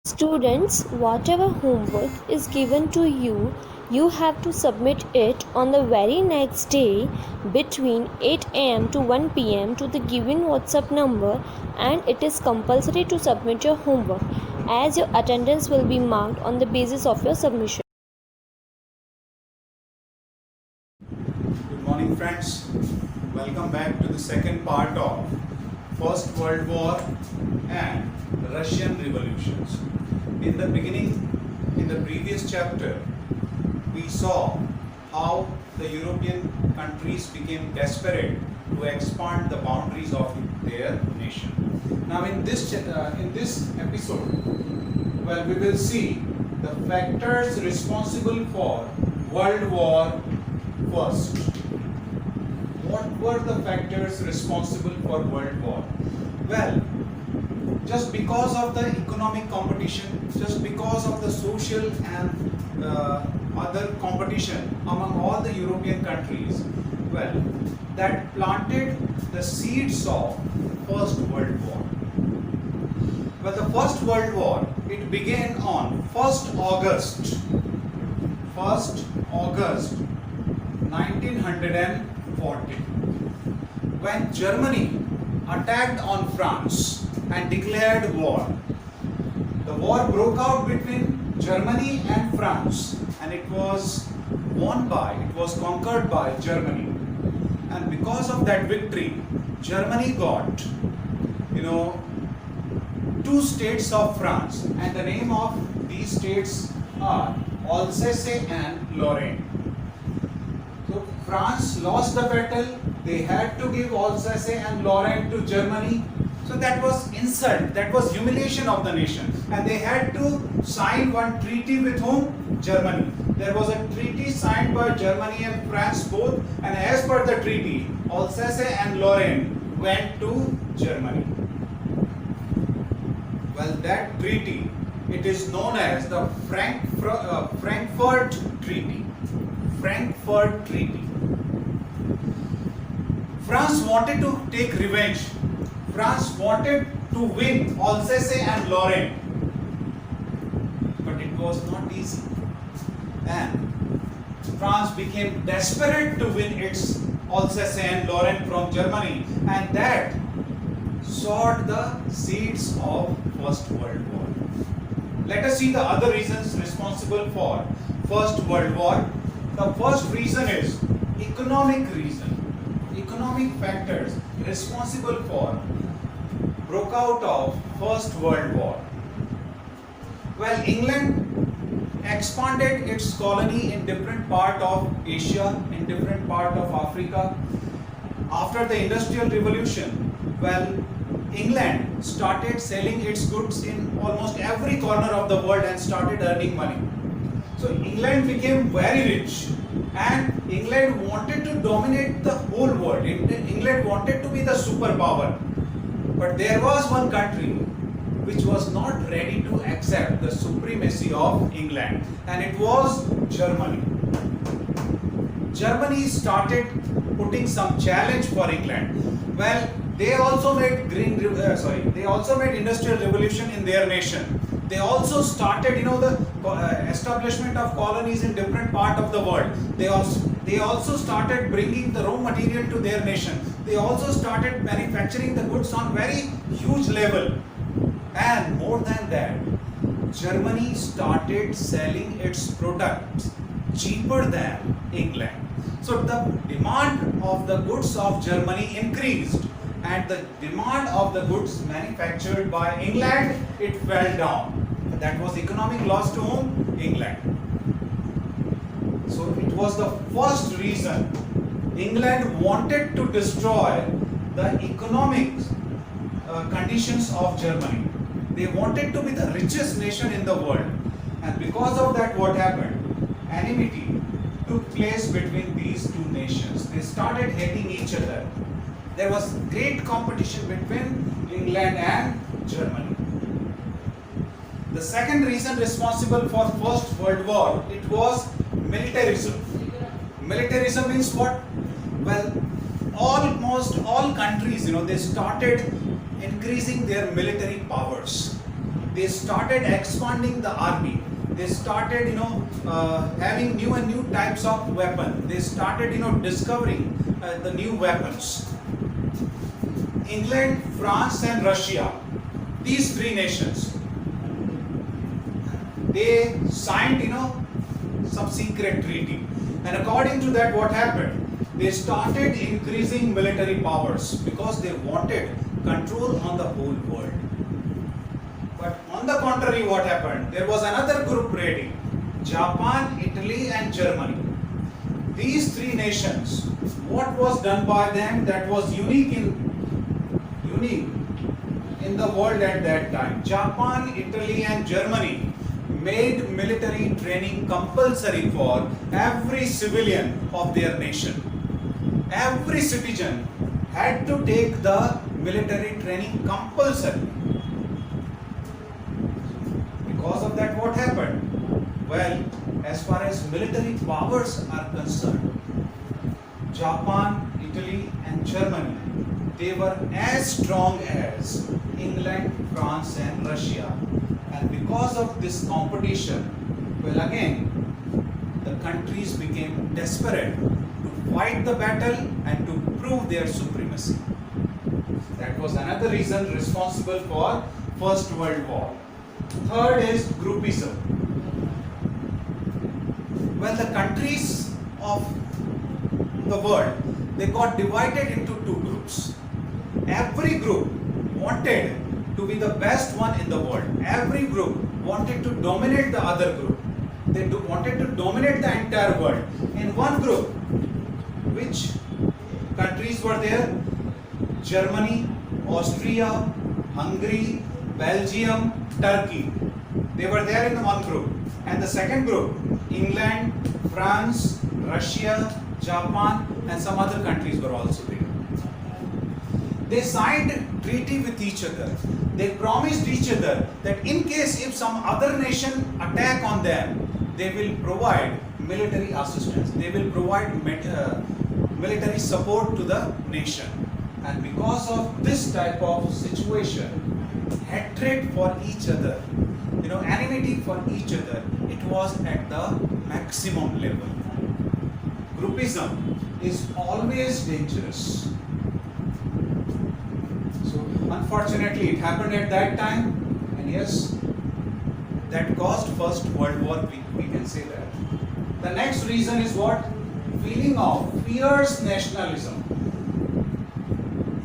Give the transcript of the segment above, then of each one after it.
Students, whatever homework is given to you, you have to submit it on the very next day between 8 am to 1 pm to the given WhatsApp number, and it is compulsory to submit your homework as your attendance will be marked on the basis of your submission. Good morning, friends. Welcome back to the second part of First World War and Russian revolutions. In the beginning, in the previous chapter, we saw how the European countries became desperate to expand the boundaries of their nation. Now, in this episode, we will see the factors responsible for World War First. What were the factors responsible for World War? Well, just because of the economic competition, just because of the social and other competition among all the European countries, that planted the seeds of First World War. Well, the First World War, it began on 1st August 1940, when Germany attacked on France and declared war. The war broke out between Germany and France, and it was conquered by Germany. And because of that victory, Germany got, two states of France, and the name of these states are Alsace and Lorraine. So France lost the battle. They had to give Alsace and Lorraine to Germany. So that was insult, that was humiliation of the nation. And they had to sign one treaty with whom? Germany. There was a treaty signed by Germany and France both, and as per the treaty, Alsace and Lorraine went to Germany. Well, that treaty, it is known as the Frankfurt Treaty. Frankfurt Treaty. France wanted to take revenge. France wanted to win Alsace and Lorraine. But it was not easy. And France became desperate to win its Alsace and Lorraine from Germany. And that sowed the seeds of First World War. Let us see the other reasons responsible for First World War. The first reason is economic reason. Economic factors responsible for broke out of First World War. Well, England expanded its colony in different part of Asia, in different part of Africa. After the Industrial Revolution, England started selling its goods in almost every corner of the world and started earning money. So England became very rich, and England wanted to dominate the whole world. England wanted to be the superpower. But there was one country which was not ready to accept the supremacy of England, and it was Germany. Germany started putting some challenge for England. Well, they also made industrial revolution in their nation. They also started, the establishment of colonies in different part of the world. They also started bringing the raw material to their nation. They also started manufacturing the goods on very huge level. And more than that, Germany started selling its products cheaper than England. So the demand of the goods of Germany increased, and the demand of the goods manufactured by England, it fell down. That was economic loss to whom? England. So it was the first reason England wanted to destroy the economic conditions of Germany. They wanted to be the richest nation in the world, and because of that, what happened? Enmity took place between these two nations. They started hating each other. There was great competition between England and Germany. The second reason responsible for First World War, it was militarism. Militarism means what? Well, almost all countries, they started increasing their military powers. they started expanding the army. They started, having new and new types of weapon. They started, discovering the new weapons. England, France, and Russia, these three nations, they signed, some secret treaty. And according to that, what happened? They started increasing military powers because they wanted control on the whole world. But on the contrary, what happened? There was another group ready: Japan, Italy, and Germany. These three nations, what was done by them that was unique in the world at that time? Japan, Italy, and Germany made military training compulsory for every civilian of their nation. Every citizen had to take the military training compulsory. Because of that, what happened? Well, as far as military powers are concerned, Japan, Italy, and Germany, they were as strong as England, France, and Russia. And because of this competition, well, again, the countries became desperate to fight the battle and to prove their supremacy. That was another reason responsible for First World War. Third is groupism. Well, the countries of the world, they got divided into two groups. Every group wanted to be the best one in the world. Every group wanted to dominate the other group. They wanted to dominate the entire world. In one group, which countries were there? Germany, Austria, Hungary, Belgium, Turkey. They were there in the one group. And the second group, England, France, Russia, Japan, and some other countries were also there. They signed a treaty with each other. They promised each other that in case if some other nation attack on them, they will provide military assistance. They will provide military support to the nation. And because of this type of situation, hatred for each other, enmity for each other, it was at the maximum level. Groupism is always dangerous. So unfortunately, it happened at that time, and yes, that caused First World War. We can say that. The next reason is what? Feeling of fierce nationalism.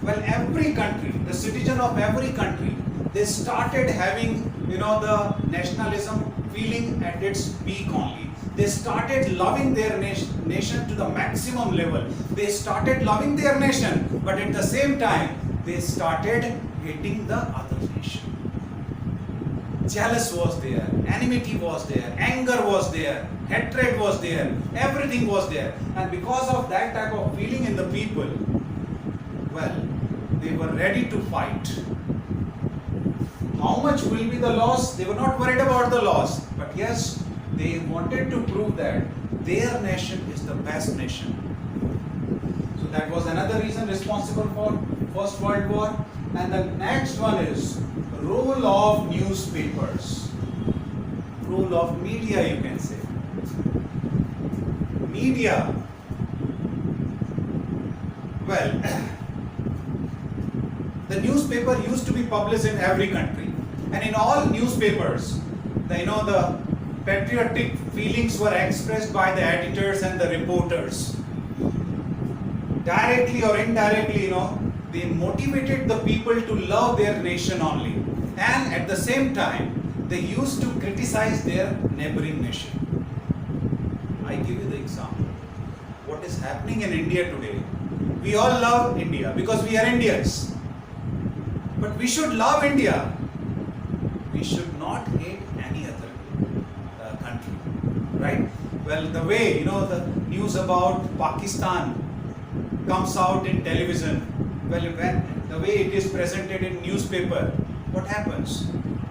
Well, every country, the citizen of every country, they started having, the nationalism feeling at its peak only. They started loving their nation to the maximum level. They started loving their nation, but at the same time, they started hating the other nation. Jealous was there, enmity was there, anger was there, hatred was there, everything was there. And because of that type of feeling in the people, well, they were ready to fight. How much will be the loss? They were not worried about the loss. But yes, they wanted to prove that their nation is the best nation. So that was another reason responsible for First World War. And the next one is role of newspapers. Role of media, you can say. Media. Well, the newspaper used to be published in every country. And in all newspapers, the patriotic feelings were expressed by the editors and the reporters. Directly or indirectly, they motivated the people to love their nation only. And at the same time, they used to criticize their neighboring nation. I give you the example. What is happening in India today? We all love India because we are Indians. But we should love India. We should not hate any other country, right? Well, the way, the news about Pakistan comes out in television, well, when the way it is presented in newspaper, what happens?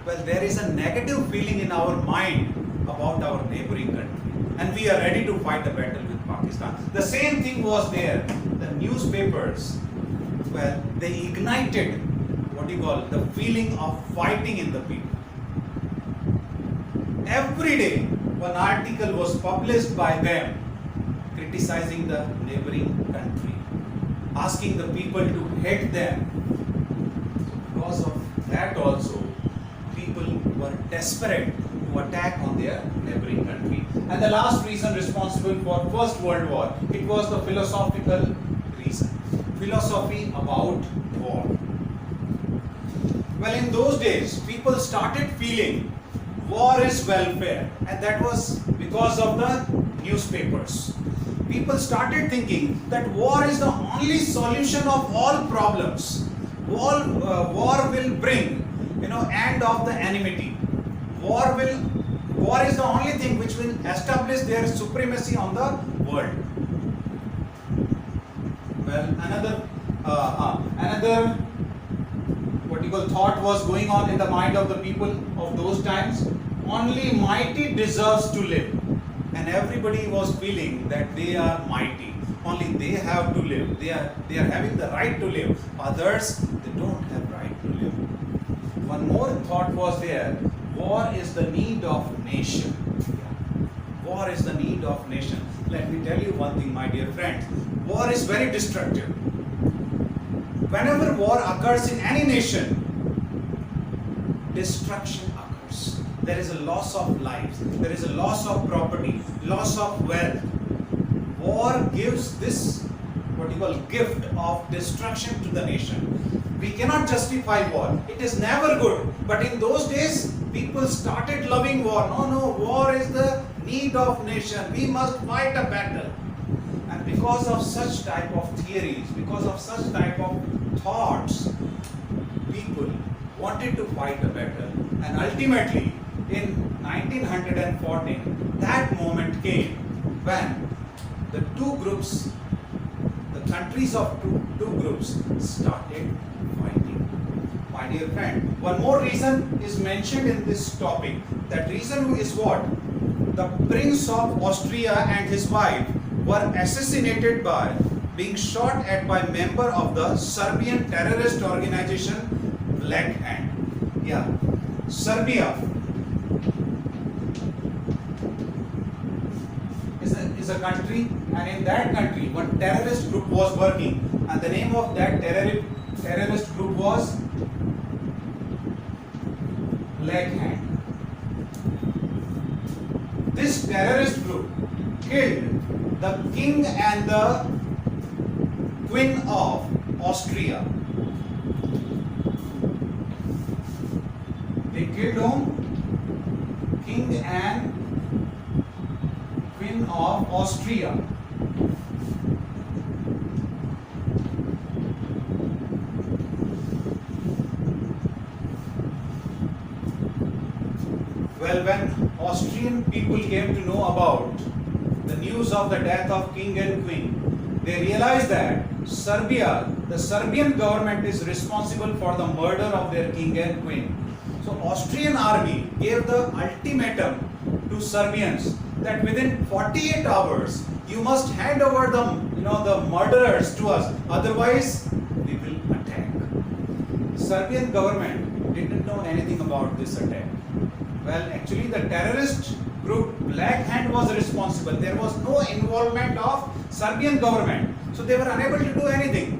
Well, there is a negative feeling in our mind about our neighboring country, and we are ready to fight the battle with Pakistan. The same thing was there. The newspapers, well, they ignited the feeling of fighting in the people. every day one article was published by them criticizing the neighboring country, asking the people to hate them. Because of that also, people were desperate to attack on their neighboring country. And the last reason responsible for First World War, it was the philosophical reason. Philosophy about war. Well, in those days, people started feeling war is welfare, and that was because of the newspapers. People started thinking that war is the only solution of all problems. War will bring, end of the enmity. War is the only thing which will establish their supremacy on the world. Well, another thought was going on in the mind of the people of those times. Only mighty deserves to live, and everybody was feeling that they are mighty. Only they have to live. They are having the right to live. Others, they don't have right to live. One more thought was there. War is the need of nation. War is the need of nation. Let me tell you one thing, my dear friends. War is very destructive. Whenever war occurs in any nation, destruction occurs. There is a loss of lives. There is a loss of property, loss of wealth. War gives this gift of destruction to the nation. We cannot justify war. It is never good. But in those days, people started loving war. No, war is the need of nation. We must fight a battle. And because of such type of theories, because of such type of thoughts, people wanted to fight a battle. And ultimately, in 1914, that moment came when the two groups, the countries of two groups started fighting. My dear friend, one more reason is mentioned in this topic. That reason is what? The Prince of Austria and his wife were assassinated by being shot at by member of the Serbian terrorist organization Black Hand. Yeah, Serbia is a country, and in that country one terrorist group was working, and the name of that terrorist group was Black Hand. This terrorist group killed the king and the queen of Austria. They killed whom? King and queen of Austria. Well, when Austrian people came to know about the news of the death of king and queen, they realized that the Serbian government is responsible for the murder of their king and queen. So Austrian army gave the ultimatum to Serbians that within 48 hours you must hand over the murderers to us, otherwise we will attack. Serbian government didn't know anything about this attack. Well, actually the terrorist group Black Hand was responsible. There was no involvement of Serbian government. So they were unable to do anything.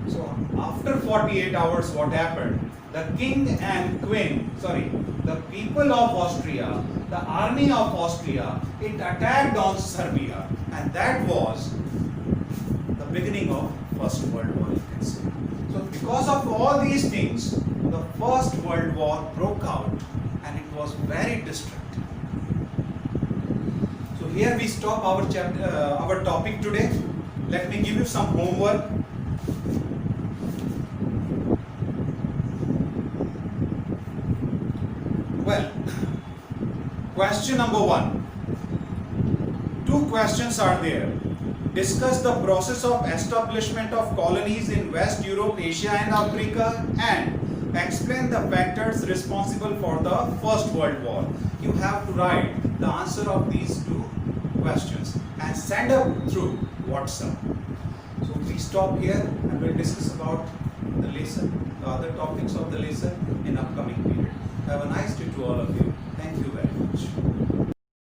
So after 48 hours, what happened? The king and queen, the people of Austria, the army of Austria, it attacked on Serbia. And that was the beginning of First World War, you can say. So because of all these things, the First World War broke out, and it was very destructive. So here we stop our topic today. Let me give you some homework. Well, question number 1. 2 questions are there. Discuss the process of establishment of colonies in West Europe, Asia and Africa, and explain the factors responsible for the First World War. You have to write the answer of these 2 questions and send up through WhatsApp. So we stop here and we'll discuss about the lesson, the other topics of the lesson in upcoming period. Have a nice day to all of you. Thank you very much.